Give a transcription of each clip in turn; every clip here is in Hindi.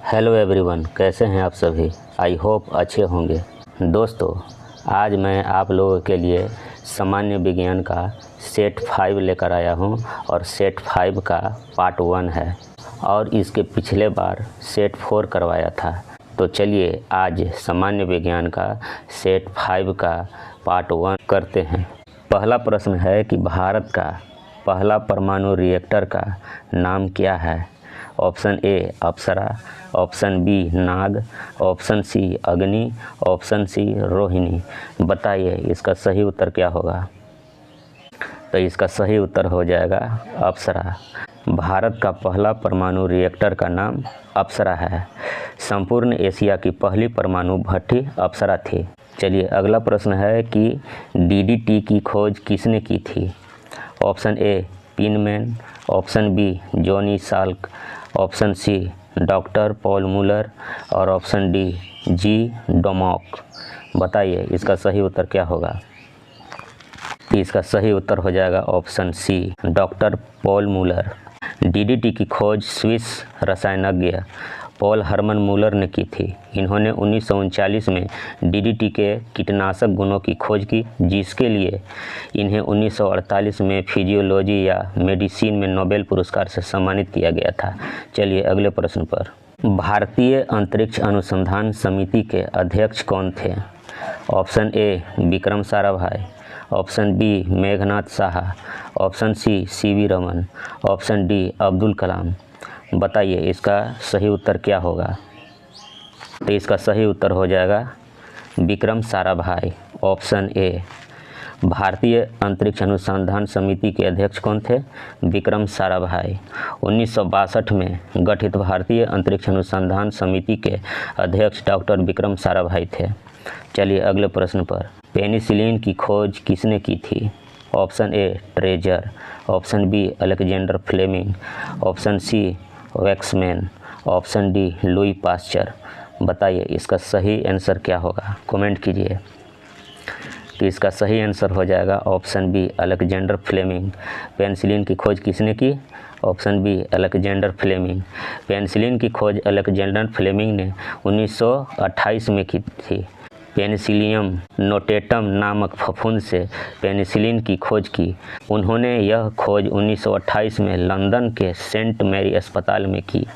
हेलो एवरीवन, कैसे हैं आप सभी। आई होप अच्छे होंगे। दोस्तों, आज मैं आप लोगों के लिए सामान्य विज्ञान का सेट 5 लेकर आया हूं और सेट 5 का पार्ट 1 है और इसके पिछले बार सेट 4 करवाया था। तो चलिए आज सामान्य विज्ञान का सेट 5 का पार्ट 1 करते हैं। पहला प्रश्न है कि भारत का पहला परमाणु रिएक्टर का नाम क्या है। Option A Apsara, option B Nag, option C Agni, option सी रोहिणी। बताइए इसका सही उत्तर क्या होगा। तो इसका सही उत्तर हो जाएगा अप्सरा। भारत का पहला परमाणु रिएक्टर का नाम अप्सरा है। संपूर्ण एशिया की पहली परमाणु भट्टी अप्सरा थी। चलिए अगला प्रश्न है कि डीडीटी की खोज किसने की थी। Option A Pinman, option B Johnny Salk, option C doctor Paul Muller और ऑप्शन डी जी डोमॉक। बताइए इसका सही उत्तर क्या होगा। इसका सही उत्तर हो जाएगा option C doctor Paul Muller. DDT की खोज स्विस रसायनज्ञ पॉल हरमन मूलर ने की थी। इन्होंने 1939 में डीडीटी के कीटनाशक गुणों की खोज की, जिसके लिए इन्हें 1948 में फिजियोलॉजी या मेडिसिन में नोबेल पुरस्कार से सम्मानित किया गया था। चलिए अगले प्रश्न पर। भारतीय अंतरिक्ष अनुसंधान समिति के अध्यक्ष कौन थे। Option A Vikram Sarabhai, option B Meghnad Saha, option C CV Raman, option D Abdul Kalam. बताइए इसका सही उत्तर क्या होगा। तो इसका सही उत्तर हो जाएगा विक्रम साराभाई, ऑप्शन ए। भारतीय अंतरिक्ष अनुसंधान समिति के अध्यक्ष कौन थे। विक्रम साराभाई। 1962 में गठित भारतीय अंतरिक्ष अनुसंधान समिति के अध्यक्ष डॉक्टर विक्रम साराभाई थे। चलिए अगले प्रश्न पर। पेनिसिलिन की खोज किसने की थी। ऑप्शन ए ट्रेजर, option B Alexander Fleming, option C Waksman, option D Louis Pasteur. बताइए इसका सही आंसर क्या होगा, कमेंट कीजिए। तो इसका सही आंसर हो जाएगा option B Alexander Fleming. Penicillin की खोज किसने की। Option B Alexander Fleming. Penicillin की खोज अलेक्जेंडर फ्लेमिंग ने 1928 में की थी। पेनिसिलियम नोटेटम नामक फफूंद से पेनिसिलिन की खोज की। उन्होंने यह खोज 1928 में लंदन के सेंट मैरी अस्पताल में की।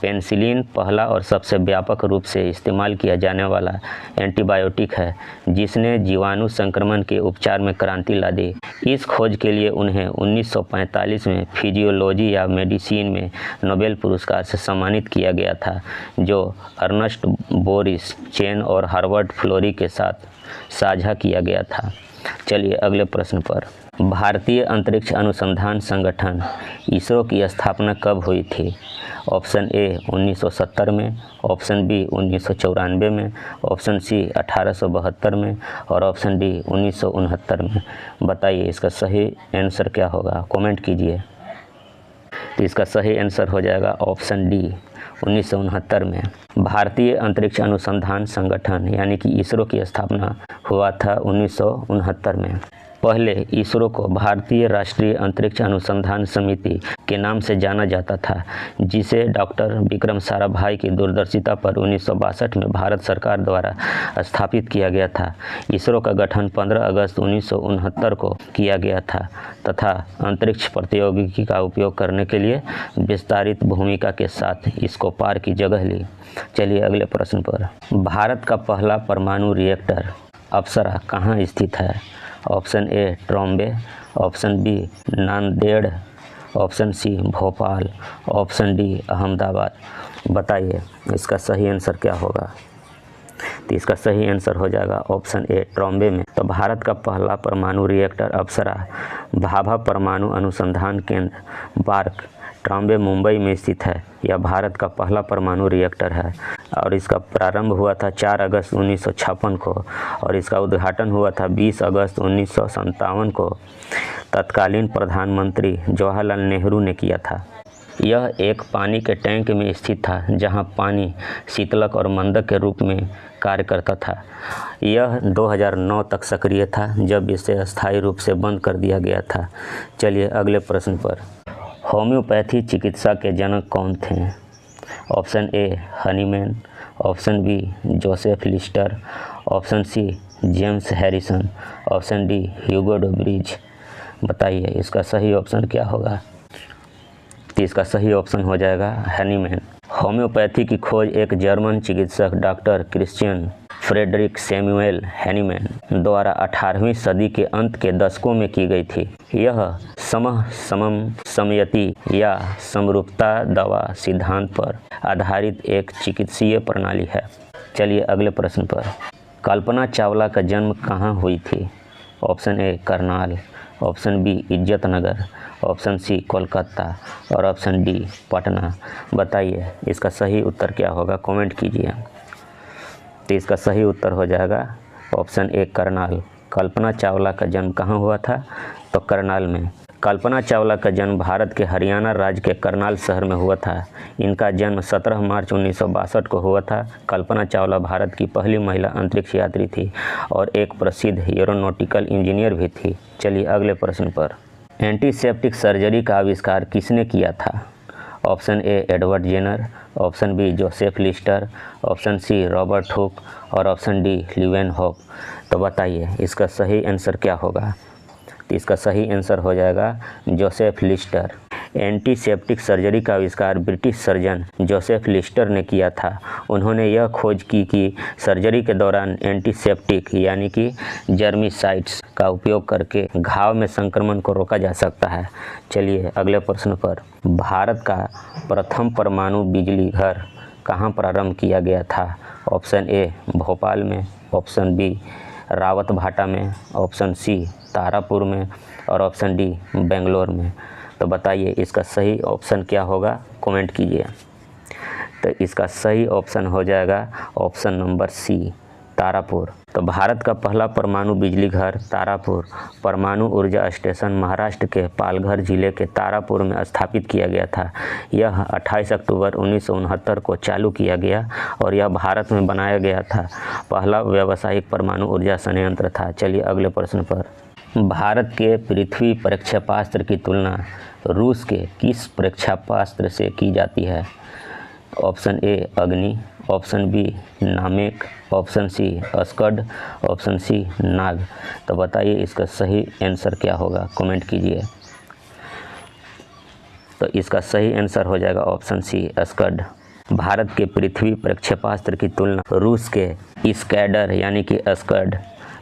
पेनिसिलिन पहला और सबसे व्यापक रूप से इस्तेमाल किया जाने वाला एंटीबायोटिक है, जिसने जीवाणु संक्रमण के उपचार में क्रांति ला दी। इस खोज के लिए उन्हें 1945 में फिजियोलॉजी या मेडिसिन में नोबेल पुरस्कार से सम्मानित किया गया था, जो अर्नस्ट बोरिस चेन और हार्वर्ड फ्लोरी के साथ साझा किया गया था। चलिए अगले प्रश्न पर। भारतीय अंतरिक्ष अनुसंधान संगठन इसरो की स्थापना कब हुई थी। ऑप्शन ए 1970 में, ऑप्शन बी 1994 में, ऑप्शन सी 1872 में और ऑप्शन डी 1969 में। बताइए इसका सही आंसर क्या होगा, कमेंट कीजिए। तो इसका सही आंसर हो जाएगा ऑप्शन डी 1969 में। भारतीय अंतरिक्ष अनुसंधान संगठन यानी कि इसरो की स्थापना हुआ था 1969 में। पहले इसरो को भारतीय राष्ट्रीय अंतरिक्ष अनुसंधान समिति के नाम से जाना जाता था, जिसे डॉक्टर विक्रम साराभाई की दूरदर्शिता पर 1962 में भारत सरकार द्वारा स्थापित किया गया था। इसरो का गठन 15 अगस्त 1969 को किया गया था तथा अंतरिक्ष प्रौद्योगिकी का उपयोग करने के लिए विस्तारित भूमिका के साथ इसको पार की जगह ली। चलिए अगले प्रश्न पर। भारत का पहला परमाणु रिएक्टर अप्सरा कहाँ स्थित है। Option A Trombay, option B Nanded, option C Bhopal, option D Ahmedabad. बताइए इसका सही आंसर क्या होगा। तो इसका सही आंसर हो जाएगा ऑप्शन ए ट्रॉम्बे में। तो भारत का पहला परमाणु रिएक्टर अप्सरा भाभा परमाणु अनुसंधान केंद्र बार्क ट्रॉम्बे मुंबई में स्थित है। यह भारत का पहला परमाणु रिएक्टर है और इसका प्रारंभ हुआ था 4 अगस्त 1956 को और इसका उद्घाटन हुआ था 20 अगस्त 1957 को तत्कालीन प्रधानमंत्री जवाहरलाल नेहरू ने किया था। यह एक पानी के टैंक में स्थित था, जहां पानी शीतलक और मंदक के रूप में कार्य करता था। यह 2009 तक सक्रिय था, जब इसे अस्थायी रूप से बंद कर दिया गया था। चलिए अगले प्रश्न पर। होम्योपैथी चिकित्सा के जनक कौन थे। Option A Hahnemann, option B Joseph Lister, option C James Harrison, option D Hugo Dubridge. बताइए इसका सही ऑप्शन क्या होगा। तो इसका सही ऑप्शन हो जाएगा हनीमैन। होम्योपैथी की खोज एक जर्मन चिकित्सक doctor Christian Friedrich Samuel Hahnemann द्वारा 18वीं सदी के अंत के दशकों में की गई थी। यह समम समयति या समरूपता दवा सिद्धांत पर आधारित एक चिकित्सीय प्रणाली है। चलिए अगले प्रश्न पर। कल्पना चावला का जन्म कहाँ हुई थी। Option A Karnal, option B Izatnagar, option C Kolkata और ऑप्शन डी पटना। बताइए इसका सही उत्तर क्या होगा, कमेंट कीजिए। तो इसका सही उत्तर हो जाएगा ऑप्शन ए करनाल। कल्पना चावला का जन्म कहाँ हुआ था, तो करनाल में। कल्पना चावला का जन्म भारत के हरियाणा राज्य के करनाल शहर में हुआ था। इनका जन्म 17 मार्च 1962 को हुआ था। कल्पना चावला भारत की पहली महिला अंतरिक्ष यात्री थी और एक प्रसिद्ध एरोनॉटिकल इंजीनियर भी थी। चलिए अगले प्रश्न पर। एंटीसेप्टिक सर्जरी का आविष्कार किसने किया था। Option A Edward Jenner, option B Joseph Lister, option C Robert Hooke और ऑप्शन डी लीवेनहॉक। तो बताइए इसका सही आंसर क्या होगा। तो इसका सही आंसर हो जाएगा जोसेफ लिस्टर। एंटीसेप्टिक सर्जरी का आविष्कार ब्रिटिश सर्जन जोसेफ लिस्टर ने किया था। उन्होंने यह खोज की कि सर्जरी के दौरान एंटीसेप्टिक यानी कि जर्मिसाइड्स का उपयोग करके घाव में संक्रमण को रोका जा सकता है। चलिए अगले प्रश्न पर। भारत का प्रथम परमाणु बिजली घर कहाँ प्रारंभ किया गया था। ऑप्शन ए भोपाल में, ऑप्शन बी रावतभाटा में, ऑप्शन सी तारापुर में और ऑप्शन डी बेंगलोर में। तो बताइए इसका सही ऑप्शन क्या होगा, कमेंट कीजिए। तो इसका सही ऑप्शन हो जाएगा ऑप्शन नंबर सी तारापुर। तो भारत का पहला परमाणु बिजली घर तारापुर परमाणु ऊर्जा स्टेशन महाराष्ट्र के पालघर जिले के तारापुर में स्थापित किया गया था। यह 28 अक्टूबर 1969 को चालू किया गया और यह भारत में बनाया गया था पहला व्यावसायिक परमाणु ऊर्जा संयंत्र था। चलिए अगले प्रश्न पर। भारत के पृथ्वी प्रक्षेपास्त्र की तुलना रूस के किस प्रक्षेपास्त्र से की जाती है। Option A Agni, option B नामेक, ऑप्शन सी अस्कड, ऑप्शन सी नाग। तो बताइए इसका सही आंसर क्या होगा, कमेंट कीजिए। तो इसका सही आंसर हो जाएगा ऑप्शन सी अस्कड। भारत के पृथ्वी प्रक्षेपास्त्र की तुलना रूस के इस्कैडर यानी कि अस्कड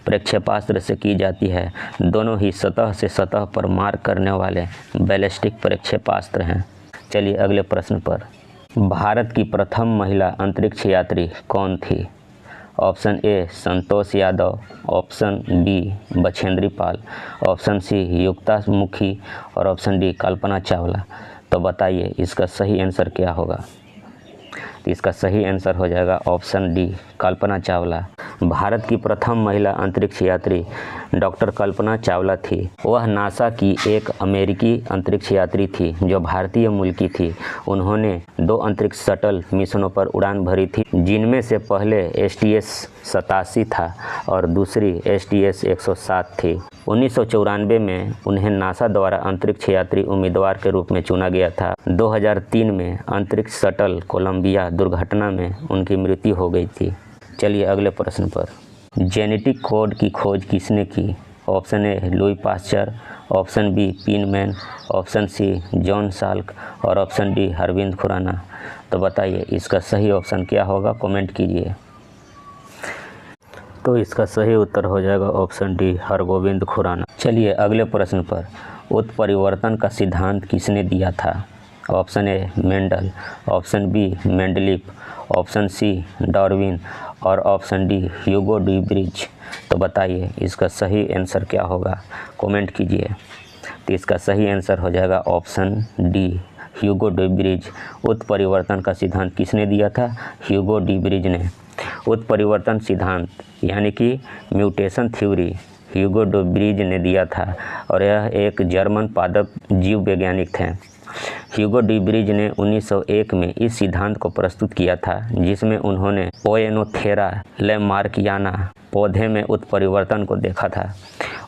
प्रक्षेपास्त्र से की जाती है। दोनों ही सतह से सतह पर मार करने वाले बैलिस्टिक प्रक्षेपास्त्र हैं। चलिए अगले प्रश्न पर। भारत की प्रथम महिला अंतरिक्ष यात्री कौन थी। Option A Santosh Yadav, option B Bachendri Pal, option C Yukta Mukhi और ऑप्शन डी कल्पना चावला। तो बताइए इसका सही आंसर क्या होगा। इसका सही आंसर हो जाएगा ऑप्शन डी कल्पना चावला। भारत की प्रथम महिला अंतरिक्ष यात्री डॉक्टर कल्पना चावला थी। वह नासा की एक अमेरिकी अंतरिक्ष यात्री थी जो भारतीय मूल की थी। उन्होंने 2 अंतरिक्ष शटल मिशनों पर उड़ान भरी थी, जिनमें से पहले STS-87 था और दूसरी STS-107 थी। 1994 में उन्हें नासा द्वारा अंतरिक्ष यात्री उम्मीदवार के रूप में चुना गया था। 2003 में अंतरिक्ष शटल कोलंबिया दुर्घटना में उनकी मृत्यु हो गई थी। चलिए अगले प्रश्न पर। जेनेटिक कोड की खोज किसने की। Option A Louis Pasteur, option B Pinman, option C John Salk और ऑप्शन डी अरविंद खुराना। तो बताइए इसका सही ऑप्शन क्या होगा, कमेंट कीजिए। तो इसका सही उत्तर हो जाएगा ऑप्शन डी हरगोविंद खुराना। चलिए अगले प्रश्न पर। उत्परिवर्तन का सिद्धांत किसने दिया था। Option A Mendel, option B Mendeleev, option C Darwin और ऑप्शन डी ह्यूगो डुब्रिज। तो बताइए इसका सही आंसर क्या होगा, कमेंट कीजिए। तो इसका सही आंसर हो जाएगा ऑप्शन डी ह्यूगो डुब्रिज। उत्परिवर्तन का सिद्धांत किसने दिया था, ह्यूगो डुब्रिज ने। उत्परिवर्तन सिद्धांत यानी कि म्यूटेशन थ्योरी ह्यूगो डुब्रिज ने दिया था और यह एक जर्मन पादप जीव वैज्ञानिक थे। ह्यूगो डी ब्रिज ने 1901 में इस सिद्धांत को प्रस्तुत किया था, जिसमें उन्होंने ओएनोथेरा लैमार्कियाना पौधे में उत्परिवर्तन को देखा था।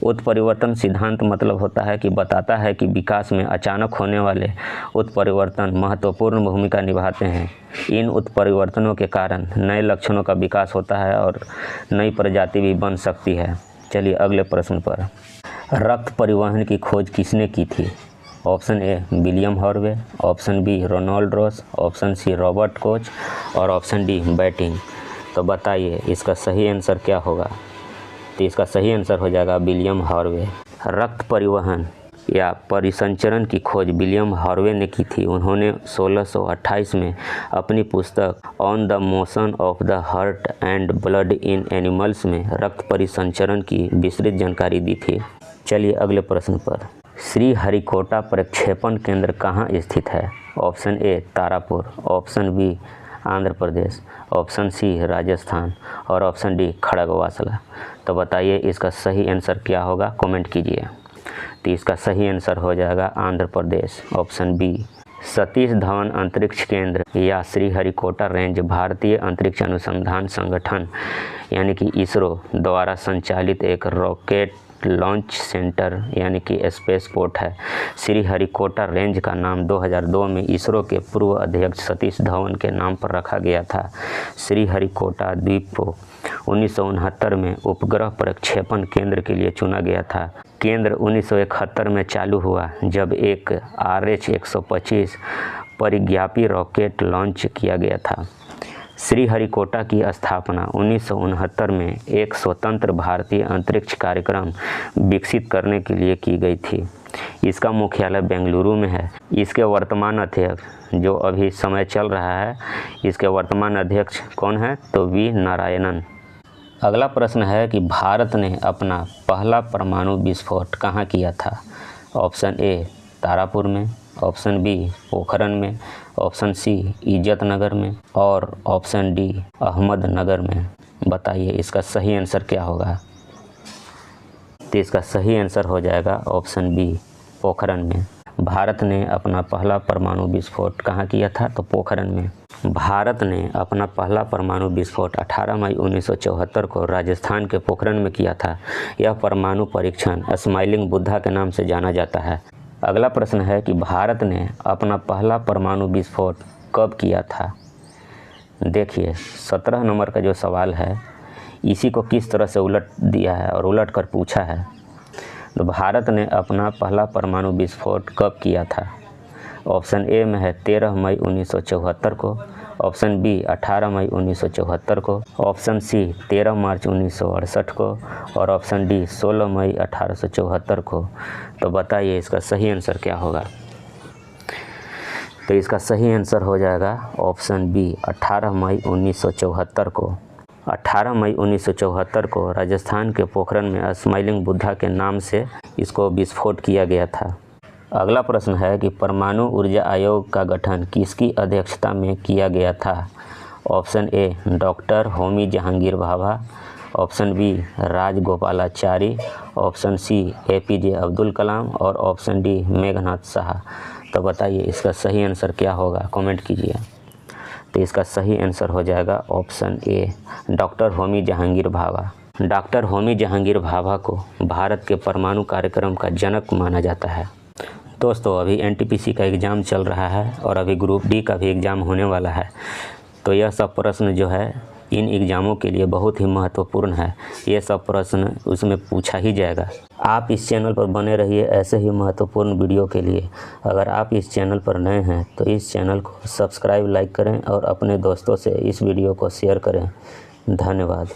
उत्परिवर्तन सिद्धांत मतलब होता है कि बताता है कि विकास में अचानक होने वाले उत्परिवर्तन महत्वपूर्ण भूमिका निभाते हैं। इन उत्परिवर्तनों के कारण नए लक्षणों का विकास होता है और नई प्रजाति भी बन सकती है। चलिए अगले प्रश्न पर। रक्त परिवहन की खोज किसने की थी? Option A William Harvey, option B Ronald Ross, option C Robert Koch और ऑप्शन डी बैटिंग। तो बताइए इसका सही आंसर क्या होगा? तो इसका सही आंसर हो जाएगा विलियम हार्वे। रक्त परिवहन या परिसंचरण की खोज विलियम हार्वे ने की थी। उन्होंने 1628 में अपनी पुस्तक on the motion of the heart and blood in animals में रक्त परिसंचरण की विस्तृत जानकारी दी थी। चलिए अगले प्रश्न पर। श्रीहरिकोटा प्रक्षेपण केंद्र कहाँ स्थित है? Option A Tarapur, option B Andhra Pradesh, option C Rajasthan और ऑप्शन डी खड़गवासला। तो बताइए इसका सही आंसर क्या होगा? कमेंट कीजिए। तो इसका सही आंसर हो जाएगा आंध्र प्रदेश, ऑप्शन बी। सतीश धवन अंतरिक्ष केंद्र या श्रीहरिकोटा रेंज भारतीय अंतरिक्ष अनुसंधान संगठन यानी कि इसरो द्वारा संचालित एक रॉकेट लॉन्च सेंटर यानी कि स्पेस पोर्ट है। श्रीहरिकोटा रेंज का नाम 2002 में इसरो के पूर्व अध्यक्ष सतीश धवन के नाम पर रखा गया था। श्रीहरिकोटा द्वीप को 1969 में उपग्रह प्रक्षेपण केंद्र के लिए चुना गया था। केंद्र 1971 में चालू हुआ जब एक RH-125 परिज्ञापी रॉकेट लॉन्च किया गया था। श्रीहरिकोटा की स्थापना 1969 में एक स्वतंत्र भारतीय अंतरिक्ष कार्यक्रम विकसित करने के लिए की गई थी। इसका मुख्यालय बेंगलुरु में है। इसके वर्तमान अध्यक्ष जो अभी समय चल रहा है, इसके वर्तमान अध्यक्ष कौन है? तो वी नारायणन। अगला प्रश्न है कि भारत ने अपना पहला परमाणु विस्फोट कहाँ किया था? ऑप्शन ए तारापुर में, ऑप्शन बी पोखरन में, ऑप्शन सी इज्जतनगर में और ऑप्शन डी अहमदनगर में। बताइए इसका सही आंसर क्या होगा? तो इसका सही आंसर हो जाएगा ऑप्शन बी पोखरन में। भारत ने अपना पहला परमाणु विस्फोट कहाँ किया था? तो पोखरन में। भारत ने अपना पहला परमाणु विस्फोट 18 मई 1974 को राजस्थान के पोखरन में किया था। यह परमाणु परीक्षण स्माइलिंग बुद्धा के नाम से जाना जाता है। अगला प्रश्न है कि भारत ने अपना पहला परमाणु विस्फोट कब किया था? देखिए 17 नंबर का जो सवाल है इसी को किस तरह से उलट दिया है और उलट कर पूछा है। तो भारत ने अपना पहला परमाणु विस्फोट कब किया था? ऑप्शन ए में है 13 मई 1974 को, ऑप्शन बी 18 मई 1974 को, ऑप्शन सी 13 मार्च 1968 को और ऑप्शन डी 16 मई 1874 को। तो बताइए इसका सही आंसर क्या होगा? तो इसका सही आंसर हो जाएगा ऑप्शन बी 18 मई 1974 को। 18 मई 1974 को राजस्थान के पोखरन में स्माइलिंग बुद्धा के नाम से इसको विस्फोट किया गया था। अगला प्रश्न है कि परमाणु ऊर्जा आयोग का गठन किसकी अध्यक्षता में किया गया था? Option A doctor Homi Jehangir Bhabha, option B Rajagopalachari, option C APJ Abdul Kalam और ऑप्शन डी मेघनाथ शाह। तो बताइए इसका सही आंसर क्या होगा? कमेंट कीजिए। तो इसका सही आंसर हो जाएगा option A doctor Homi Jehangir Bhabha. Doctor Homi Jehangir Bhabha को भारत के परमाणु कार्यक्रम का जनक माना जाता है। दोस्तों अभी NTPC का एग्ज़ाम चल रहा है और अभी ग्रुप डी का भी एग्ज़ाम होने वाला है। तो यह सब प्रश्न जो है इन एग्ज़ामों के लिए बहुत ही महत्वपूर्ण है। ये सब प्रश्न उसमें पूछा ही जाएगा। आप इस चैनल पर बने रहिए ऐसे ही महत्वपूर्ण वीडियो के लिए। अगर आप इस चैनल पर नए हैं तो इस चैनल को सब्सक्राइब, लाइक करें और अपने दोस्तों से इस वीडियो को शेयर करें। धन्यवाद।